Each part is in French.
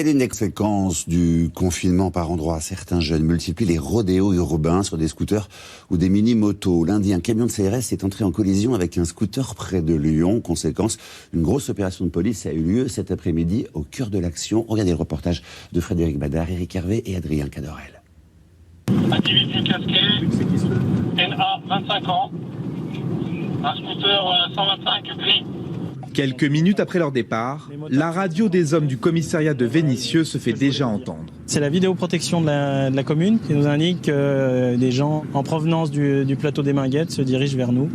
Et les conséquences du confinement par endroits, certains jeunes multiplient les rodéos urbains sur des scooters ou des mini-motos. Lundi, un camion de CRS est entré en collision avec un scooter près de Lyon. Conséquence, une grosse opération de police a eu lieu cet après-midi au cœur de l'action. Regardez le reportage de Frédéric Badard, Eric Hervé et Adrien Cadorel. Individu casqué, NA, 25 ans, un scooter 125 gris. Quelques minutes après leur départ, la radio des hommes du commissariat de Vénissieux se fait déjà entendre. C'est la vidéoprotection de la commune qui nous indique que des gens en provenance du plateau des Minguettes se dirigent vers nous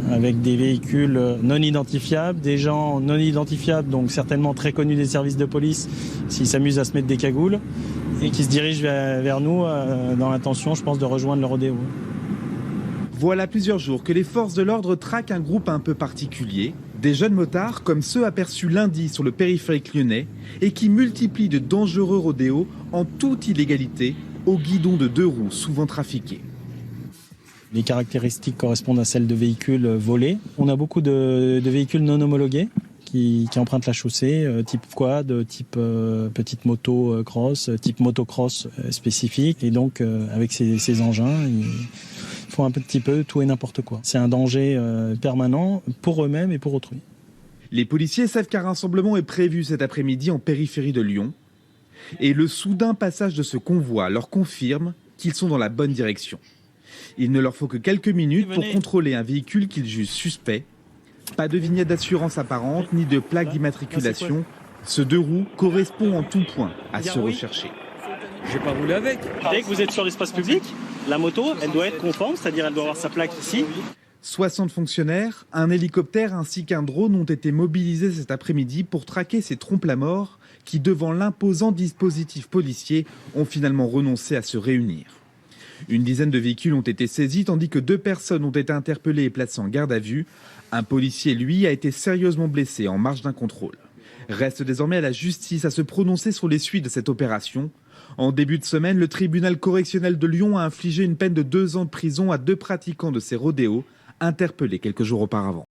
avec des véhicules non identifiables, des gens non identifiables, donc certainement très connus des services de police s'ils s'amusent à se mettre des cagoules et qui se dirigent vers nous dans l'intention, je pense, de rejoindre le rodéo. Voilà plusieurs jours que les forces de l'ordre traquent un groupe un peu particulier, des jeunes motards comme ceux aperçus lundi sur le périphérique lyonnais et qui multiplient de dangereux rodéos en toute illégalité au guidon de 2 roues souvent trafiqués. Les caractéristiques correspondent à celles de véhicules volés. On a beaucoup de véhicules non homologués qui empruntent la chaussée, type quad, type petite moto cross, type motocross spécifique. Et donc avec ces engins, ils font un petit peu tout et n'importe quoi. C'est un danger permanent pour eux-mêmes et pour autrui. Les policiers savent qu'un rassemblement est prévu cet après-midi en périphérie de Lyon. Et le soudain passage de ce convoi leur confirme qu'ils sont dans la bonne direction. Il ne leur faut que quelques minutes pour contrôler un véhicule qu'ils jugent suspect. Pas de vignette d'assurance apparente ni de plaque d'immatriculation. Ce 2 roues correspond en tout point à ce recherché. Je vais pas rouler avec. Dès que vous êtes sur l'espace public, la moto, elle doit être conforme, c'est-à-dire elle doit avoir sa plaque ici. 60 fonctionnaires, un hélicoptère ainsi qu'un drone ont été mobilisés cet après-midi pour traquer ces trompes-la-mort qui, devant l'imposant dispositif policier, ont finalement renoncé à se réunir. Une dizaine de véhicules ont été saisis tandis que 2 personnes ont été interpellées et placées en garde à vue. Un policier, lui, a été sérieusement blessé en marge d'un contrôle. Reste désormais à la justice à se prononcer sur les suites de cette opération. En début de semaine, le tribunal correctionnel de Lyon a infligé une peine de 2 ans de prison à 2 pratiquants de ces rodéos, interpellés quelques jours auparavant.